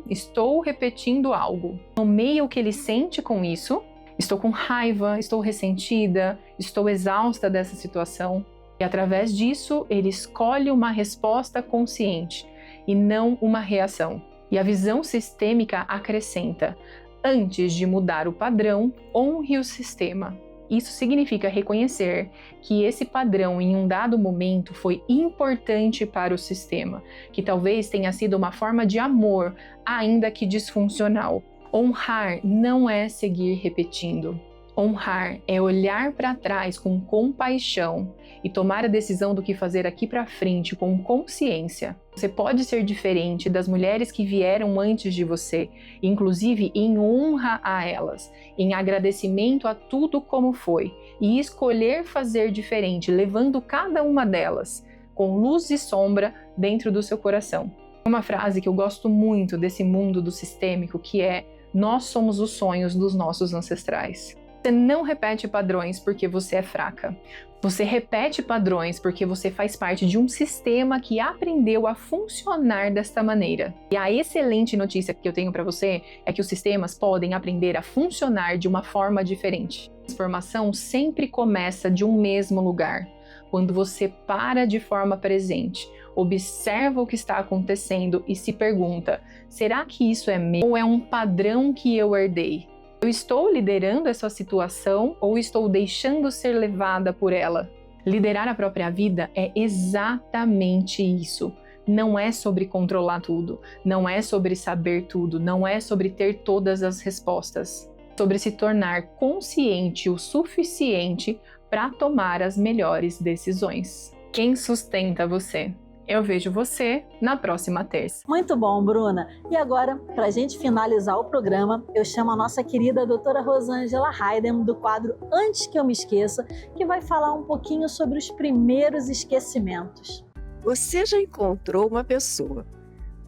Estou repetindo algo. Nomeia o que ele sente com isso. Estou com raiva, estou ressentida, estou exausta dessa situação. E através disso, ele escolhe uma resposta consciente. e não uma reação. E a visão sistêmica acrescenta: antes de mudar o padrão, honre o sistema. Isso significa reconhecer que esse padrão em um dado momento foi importante para o sistema, que talvez tenha sido uma forma de amor, ainda que disfuncional. Honrar não é seguir repetindo. Honrar é olhar para trás com compaixão e tomar a decisão do que fazer aqui para frente com consciência. Você pode ser diferente das mulheres que vieram antes de você, inclusive em honra a elas, em agradecimento a tudo como foi, e escolher fazer diferente, levando cada uma delas com luz e sombra dentro do seu coração. Uma frase que eu gosto muito desse mundo do sistêmico, que é: nós somos os sonhos dos nossos ancestrais. Você não repete padrões porque você é fraca. Você repete padrões porque você faz parte de um sistema que aprendeu a funcionar desta maneira. E a excelente notícia que eu tenho para você é que os sistemas podem aprender a funcionar de uma forma diferente. A transformação sempre começa de um mesmo lugar. Quando você para de forma presente, observa o que está acontecendo e se pergunta: será que isso é meu ou é um padrão que eu herdei? Eu estou liderando essa situação ou estou deixando ser levada por ela? Liderar a própria vida é exatamente isso. Não é sobre controlar tudo, não é sobre saber tudo, não é sobre ter todas as respostas. É sobre se tornar consciente o suficiente para tomar as melhores decisões. Quem sustenta você? Eu vejo você na próxima terça. Muito bom, Bruna. E agora, para a gente finalizar o programa, eu chamo a nossa querida doutora Rosângela Hayden, do quadro Antes que eu me esqueça, que vai falar um pouquinho sobre os primeiros esquecimentos. Você já encontrou uma pessoa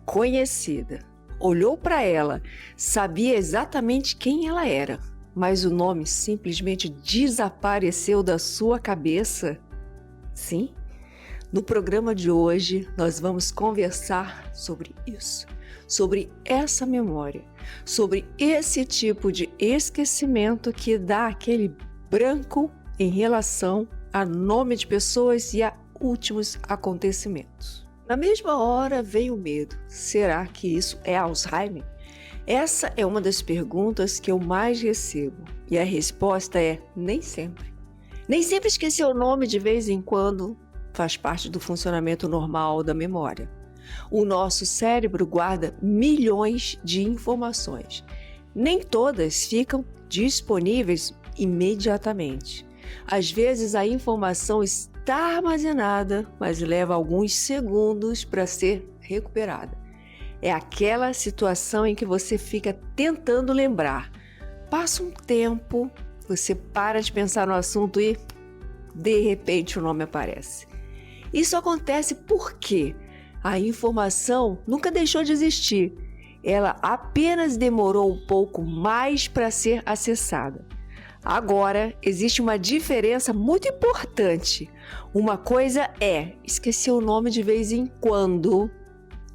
conhecida, olhou para ela, sabia exatamente quem ela era, mas o nome simplesmente desapareceu da sua cabeça? Sim? No programa de hoje, nós vamos conversar sobre isso, sobre essa memória, sobre esse tipo de esquecimento que dá aquele branco em relação a nome de pessoas e a últimos acontecimentos. Na mesma hora vem o medo. Será que isso é Alzheimer? Essa é uma das perguntas que eu mais recebo e a resposta é: nem sempre. Nem sempre esquecer o nome de vez em quando faz parte do funcionamento normal da memória. O nosso cérebro guarda milhões de informações. Nem todas ficam disponíveis imediatamente. Às vezes a informação está armazenada, mas leva alguns segundos para ser recuperada. É aquela situação em que você fica tentando lembrar. Passa um tempo, você para de pensar no assunto e, de repente, o nome aparece. Isso acontece porque a informação nunca deixou de existir. Ela apenas demorou um pouco mais para ser acessada. Agora, existe uma diferença muito importante. Uma coisa é esquecer o nome de vez em quando,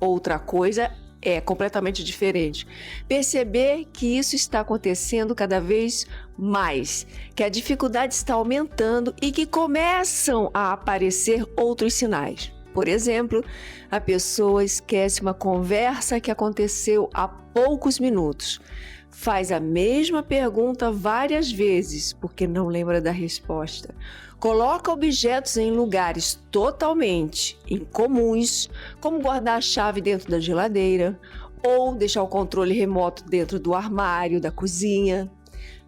outra coisa é completamente diferente. Perceber que isso está acontecendo cada vez mais, que a dificuldade está aumentando e que começam a aparecer outros sinais. Por exemplo, a pessoa esquece uma conversa que aconteceu há poucos minutos. Faz a mesma pergunta várias vezes porque não lembra da resposta. Coloca objetos em lugares totalmente incomuns, como guardar a chave dentro da geladeira ou deixar o controle remoto dentro do armário da cozinha.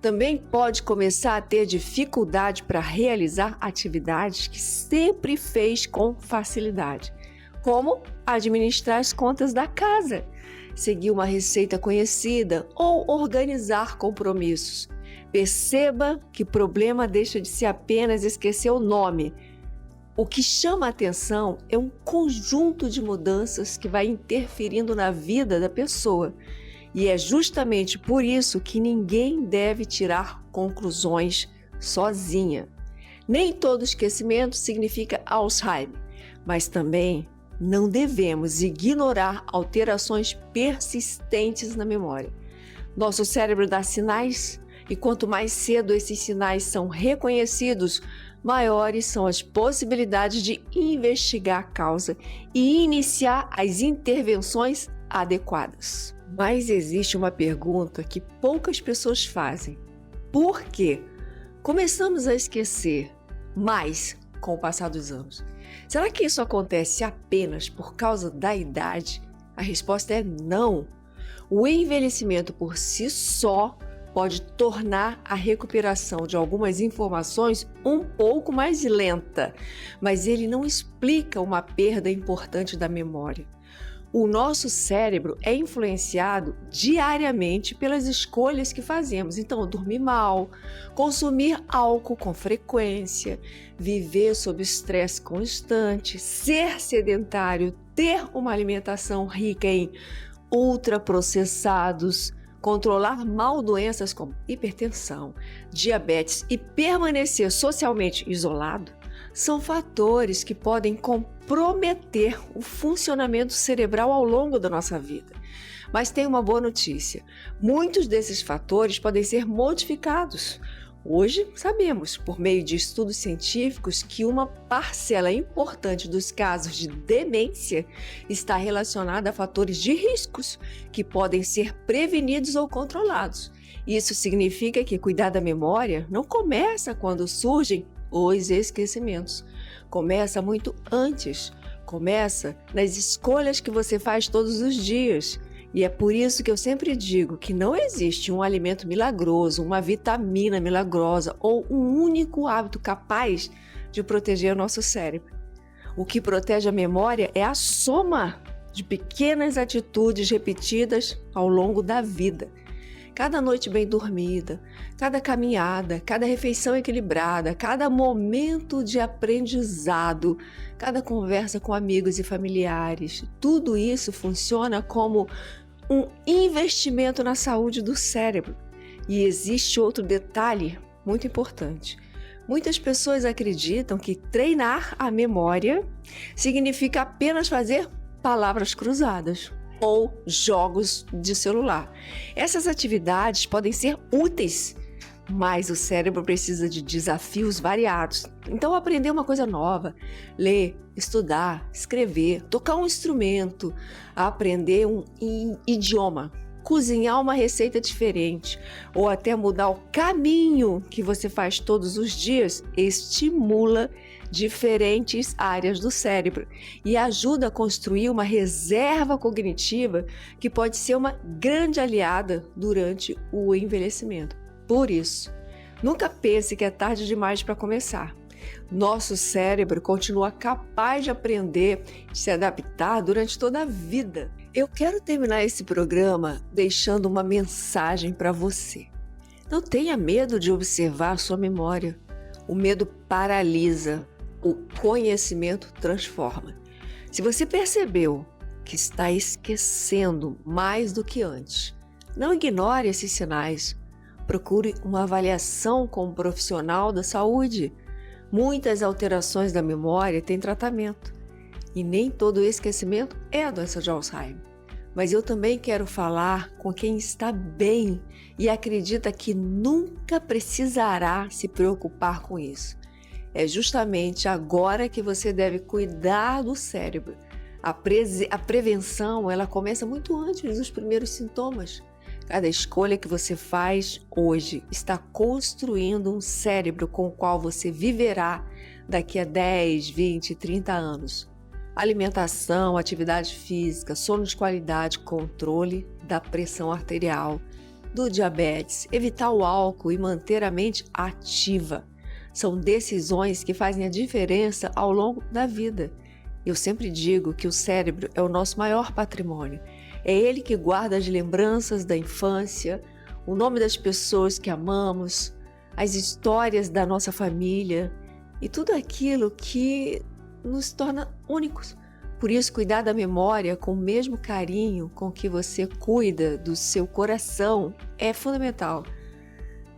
Também pode começar a ter dificuldade para realizar atividades que sempre fez com facilidade, como administrar as contas da casa, seguir uma receita conhecida ou organizar compromissos. Perceba que o problema deixa de ser apenas esquecer o nome. O que chama a atenção é um conjunto de mudanças que vai interferindo na vida da pessoa. E é justamente por isso que ninguém deve tirar conclusões sozinha. Nem todo esquecimento significa Alzheimer, mas também não devemos ignorar alterações persistentes na memória. Nosso cérebro dá sinais e quanto mais cedo esses sinais são reconhecidos, maiores são as possibilidades de investigar a causa e iniciar as intervenções adequadas. Mas existe uma pergunta que poucas pessoas fazem. Por quê? Começamos a esquecer mais com o passar dos anos. Será que isso acontece apenas por causa da idade? A resposta é não. O envelhecimento por si só pode tornar a recuperação de algumas informações um pouco mais lenta, mas ele não explica uma perda importante da memória. O nosso cérebro é influenciado diariamente pelas escolhas que fazemos. Então, dormir mal, consumir álcool com frequência, viver sob estresse constante, ser sedentário, ter uma alimentação rica em ultraprocessados, controlar mal doenças como hipertensão, diabetes e permanecer socialmente isolado são fatores que podem comprometer o funcionamento cerebral ao longo da nossa vida. Mas tem uma boa notícia: muitos desses fatores podem ser modificados. Hoje, sabemos, por meio de estudos científicos, que uma parcela importante dos casos de demência está relacionada a fatores de riscos que podem ser prevenidos ou controlados. Isso significa que cuidar da memória não começa quando surgem os esquecimentos. Começa muito antes. Começa nas escolhas que você faz todos os dias. E é por isso que eu sempre digo que não existe um alimento milagroso, uma vitamina milagrosa ou um único hábito capaz de proteger o nosso cérebro. O que protege a memória é a soma de pequenas atitudes repetidas ao longo da vida. Cada noite bem dormida, cada caminhada, cada refeição equilibrada, cada momento de aprendizado, cada conversa com amigos e familiares, tudo isso funciona como um investimento na saúde do cérebro. E existe outro detalhe muito importante. Muitas pessoas acreditam que treinar a memória significa apenas fazer palavras cruzadas ou jogos de celular. Essas atividades podem ser úteis, mas o cérebro precisa de desafios variados. Então, aprender uma coisa nova, ler, estudar, escrever, tocar um instrumento, aprender um idioma, cozinhar uma receita diferente ou até mudar o caminho que você faz todos os dias estimula diferentes áreas do cérebro e ajuda a construir uma reserva cognitiva que pode ser uma grande aliada durante o envelhecimento. Por isso, nunca pense que é tarde demais para começar. Nosso cérebro continua capaz de aprender e se adaptar durante toda a vida. Eu quero terminar esse programa deixando uma mensagem para você. Não tenha medo de observar a sua memória. O medo paralisa, o conhecimento transforma. Se você percebeu que está esquecendo mais do que antes, não ignore esses sinais. Procure uma avaliação com um profissional da saúde. Muitas alterações da memória têm tratamento. E nem todo esquecimento é a doença de Alzheimer. Mas eu também quero falar com quem está bem e acredita que nunca precisará se preocupar com isso. É justamente agora que você deve cuidar do cérebro. A prevenção, ela começa muito antes dos primeiros sintomas. Cada escolha que você faz hoje está construindo um cérebro com o qual você viverá daqui a 10, 20, 30 anos. Alimentação, atividade física, sono de qualidade, controle da pressão arterial, do diabetes, evitar o álcool e manter a mente ativa. São decisões que fazem a diferença ao longo da vida. Eu sempre digo que o cérebro é o nosso maior patrimônio. É ele que guarda as lembranças da infância, o nome das pessoas que amamos, as histórias da nossa família e tudo aquilo que nos torna únicos. Por isso, cuidar da memória com o mesmo carinho com que você cuida do seu coração é fundamental.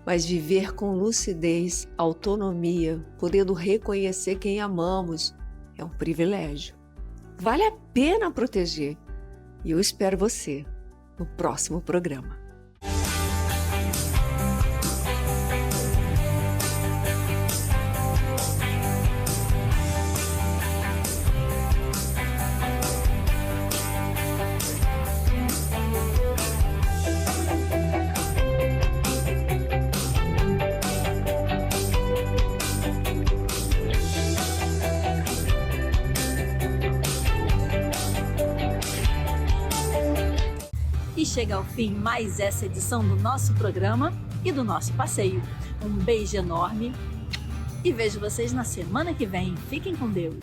Mas viver com lucidez, autonomia, podendo reconhecer quem amamos, é um privilégio. Vale a pena proteger. E eu espero você no próximo programa. chega ao fim mais essa edição do nosso programa e do nosso passeio. Um beijo enorme e vejo vocês na semana que vem. Fiquem com Deus.